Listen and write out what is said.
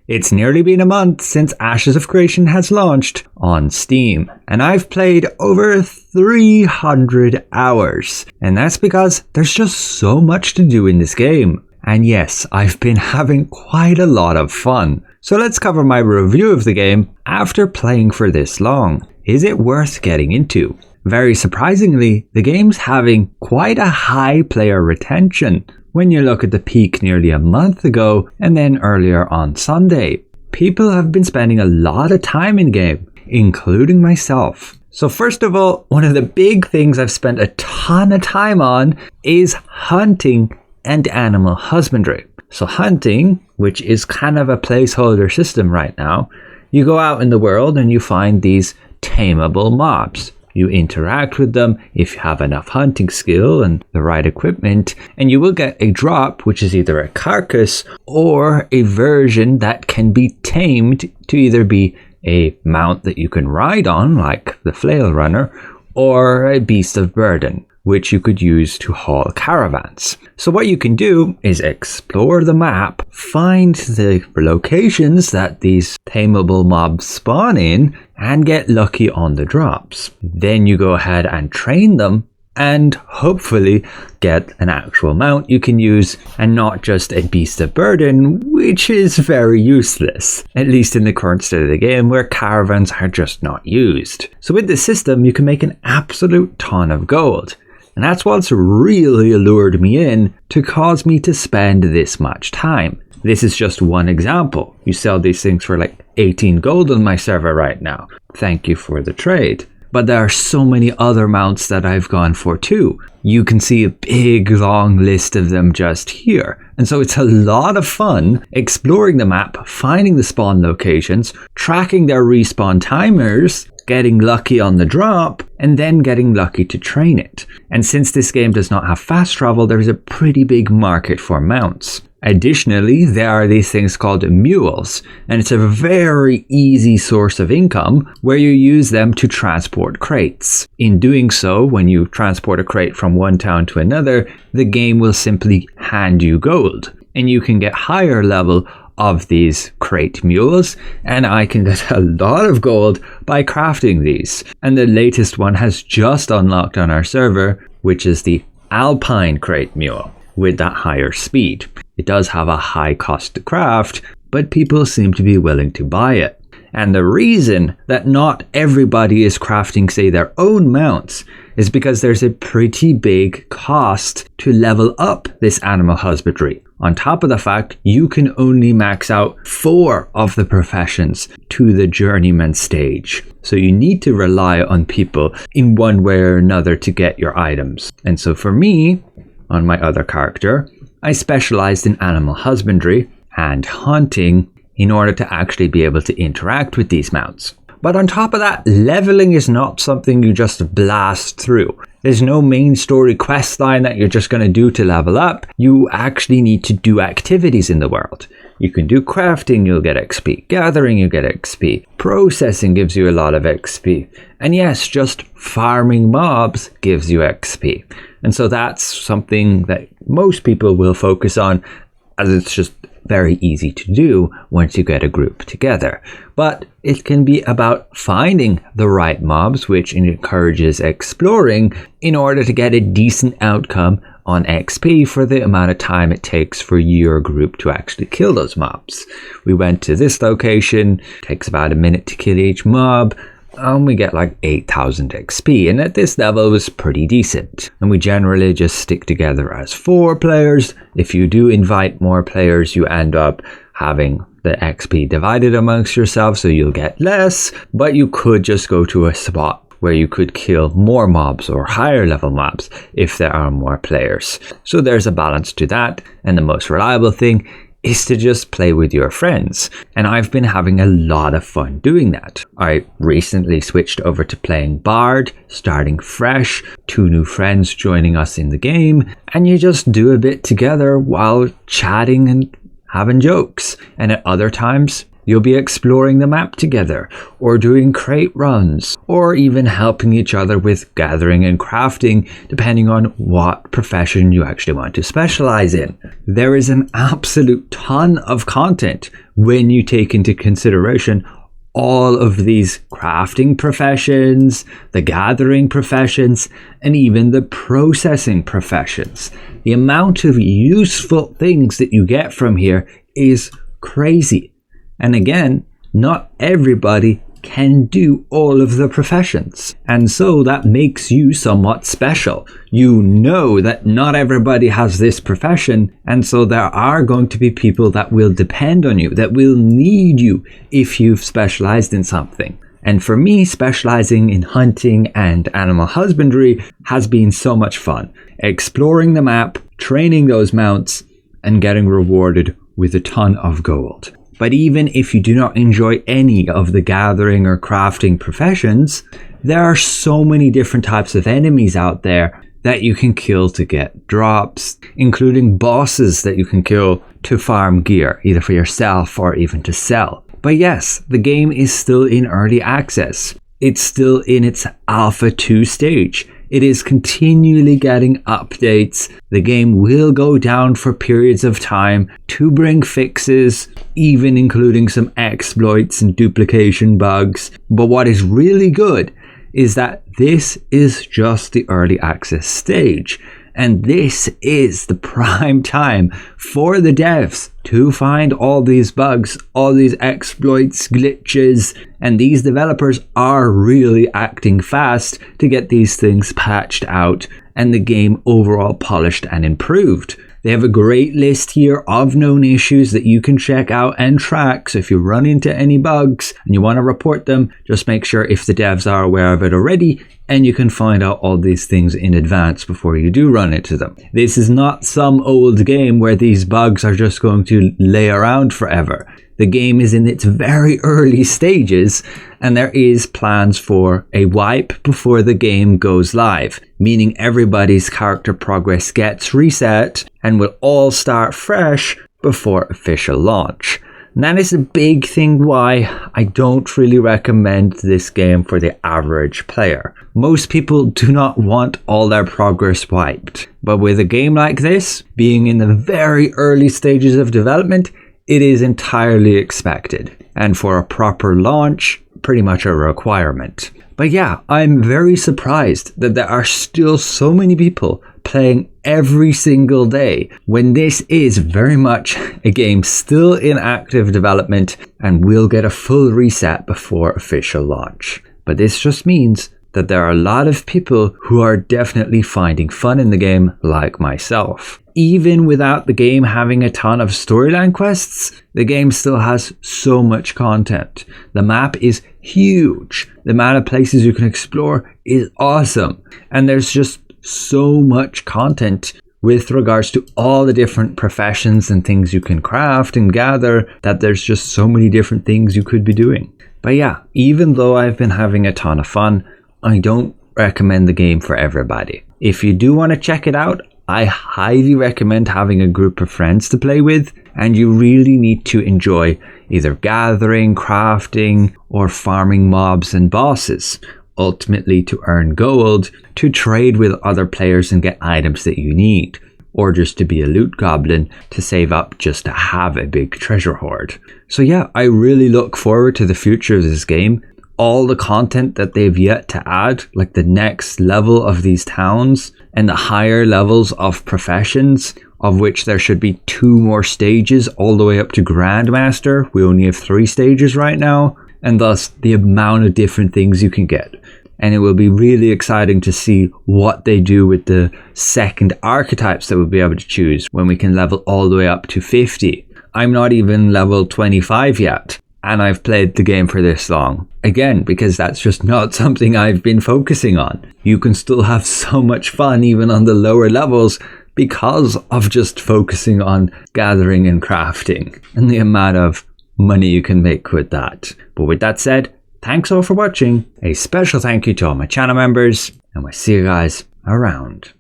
It's nearly been a month since Ashes of Creation has launched on Steam, and I've played over 300 hours. And that's because there's just so much to do in this game. And yes, I've been having quite a lot of fun. So let's cover my review of the game after playing for this long. Is it worth getting into? Very surprisingly, the game's having quite a high player retention when you look at the peak nearly a month ago and then earlier on Sunday. People have been spending a lot of time in game, including myself. So first of all, one of the big things I've spent a ton of time on is hunting and animal husbandry. So hunting, which is kind of a placeholder system right now, you go out in the world and you find these tameable mobs. You interact with them if you have enough hunting skill and the right equipment, and you will get a drop, which is either a carcass or a version that can be tamed to either be a mount that you can ride on, like the flail runner, or a beast of burden, which you could use to haul caravans. So what you can do is explore the map, find the locations that these tameable mobs spawn in, and get lucky on the drops. Then you go ahead and train them and hopefully get an actual mount you can use and not just a beast of burden, which is very useless, at least in the current state of the game where caravans are just not used. So with this system, you can make an absolute ton of gold. And that's what's really allured me in to cause me to spend this much time. This is just one example. You sell these things for like 18 gold on my server right now. Thank you for the trade. But there are so many other mounts that I've gone for too. You can see a big long list of them just here. And so it's a lot of fun exploring the map, finding the spawn locations, tracking their respawn timers, getting lucky on the drop, and then getting lucky to train it. And since this game does not have fast travel, there's a pretty big market for mounts. Additionally, there are these things called mules, and it's a very easy source of income where you use them to transport crates. In doing so, when you transport a crate from one town to another, the game will simply hand you gold, and you can get higher level of these crate mules, and I can get a lot of gold by crafting these. And the latest one has just unlocked on our server, which is the Alpine crate mule with that higher speed. It does have a high cost to craft, but people seem to be willing to buy it. And the reason that not everybody is crafting, say, their own mounts is because there's a pretty big cost to level up this animal husbandry. On top of the fact, you can only max out 4 of the professions to the journeyman stage. So you need to rely on people in one way or another to get your items. And so for me, on my other character, I specialized in animal husbandry and hunting in order to actually be able to interact with these mounts. But on top of that, leveling is not something you just blast through. There's no main story quest line that you're just going to do to level up. You actually need to do activities in the world. You can do crafting, you'll get XP. Gathering, you get XP. Processing gives you a lot of XP. And yes, just farming mobs gives you XP. And so that's something that most people will focus on, as it's just very easy to do once you get a group together. But it can be about finding the right mobs, which encourages exploring in order to get a decent outcome on XP for the amount of time it takes for your group to actually kill those mobs. We went to this location, takes about a minute to kill each mob, and we get like 8,000 XP, and at this level it was pretty decent. And we generally just stick together as 4 players. If you do invite more players, you end up having the XP divided amongst yourselves, so you'll get less, but you could just go to a spot where you could kill more mobs or higher level mobs if there are more players. So there's a balance to that, and the most reliable thing is to just play with your friends. And I've been having a lot of fun doing that. I recently switched over to playing Bard, starting fresh, 2 new friends joining us in the game, and you just do a bit together while chatting and having jokes. And at other times, You'll be exploring the map together, or doing crate runs, or even helping each other with gathering and crafting, depending on what profession you actually want to specialize in. There is an absolute ton of content when you take into consideration all of these crafting professions, the gathering professions, and even the processing professions. The amount of useful things that you get from here is crazy. And again, not everybody can do all of the professions. And so that makes you somewhat special. You know that not everybody has this profession, and so there are going to be people that will depend on you, that will need you if you've specialized in something. And for me, specializing in hunting and animal husbandry has been so much fun. Exploring the map, training those mounts, and getting rewarded with a ton of gold. But even if you do not enjoy any of the gathering or crafting professions, there are so many different types of enemies out there that you can kill to get drops, including bosses that you can kill to farm gear, either for yourself or even to sell. But yes, the game is still in early access. It's still in its Alpha 2 stage. It is continually getting updates. The game will go down for periods of time to bring fixes, even including some exploits and duplication bugs. But what is really good is that this is just the early access stage. And this is the prime time for the devs to find all these bugs, all these exploits, glitches, and these developers are really acting fast to get these things patched out and the game overall polished and improved. They have a great list here of known issues that you can check out and track. So if you run into any bugs and you want to report them, just make sure if the devs are aware of it already, and you can find out all these things in advance before you do run into them. This is not some old game where these bugs are just going to lay around forever. The game is in its very early stages, and there is plans for a wipe before the game goes live, meaning everybody's character progress gets reset and will all start fresh before official launch. And that is a big thing why I don't really recommend this game for the average player. Most people do not want all their progress wiped. But with a game like this, being in the very early stages of development, it is entirely expected. And for a proper launch, pretty much a requirement. But yeah, I'm very surprised that there are still so many people playing every single day when this is very much a game still in active development and will get a full reset before official launch. But this just means that there are a lot of people who are definitely finding fun in the game, like myself. Even without the game having a ton of storyline quests, the game still has so much content. The map is huge. The amount of places you can explore is awesome. And there's just so much content with regards to all the different professions and things you can craft and gather, that there's just so many different things you could be doing. But yeah, even though I've been having a ton of fun, I don't recommend the game for everybody. If you do want to check it out, I highly recommend having a group of friends to play with, and you really need to enjoy either gathering, crafting, or farming mobs and bosses, ultimately to earn gold, to trade with other players and get items that you need, or just to be a loot goblin to save up just to have a big treasure hoard. So yeah, I really look forward to the future of this game. All the content that they've yet to add, like the next level of these towns and the higher levels of professions, of which there should be 2 more stages all the way up to Grandmaster. We only have 3 stages right now, and thus the amount of different things you can get. And it will be really exciting to see what they do with the second archetypes that we'll be able to choose when we can level all the way up to 50. I'm not even level 25 yet. And I've played the game for this long. Again, because that's just not something I've been focusing on. You can still have so much fun even on the lower levels because of just focusing on gathering and crafting and the amount of money you can make with that. But with that said, thanks all for watching. A special thank you to all my channel members, and we'll see you guys around.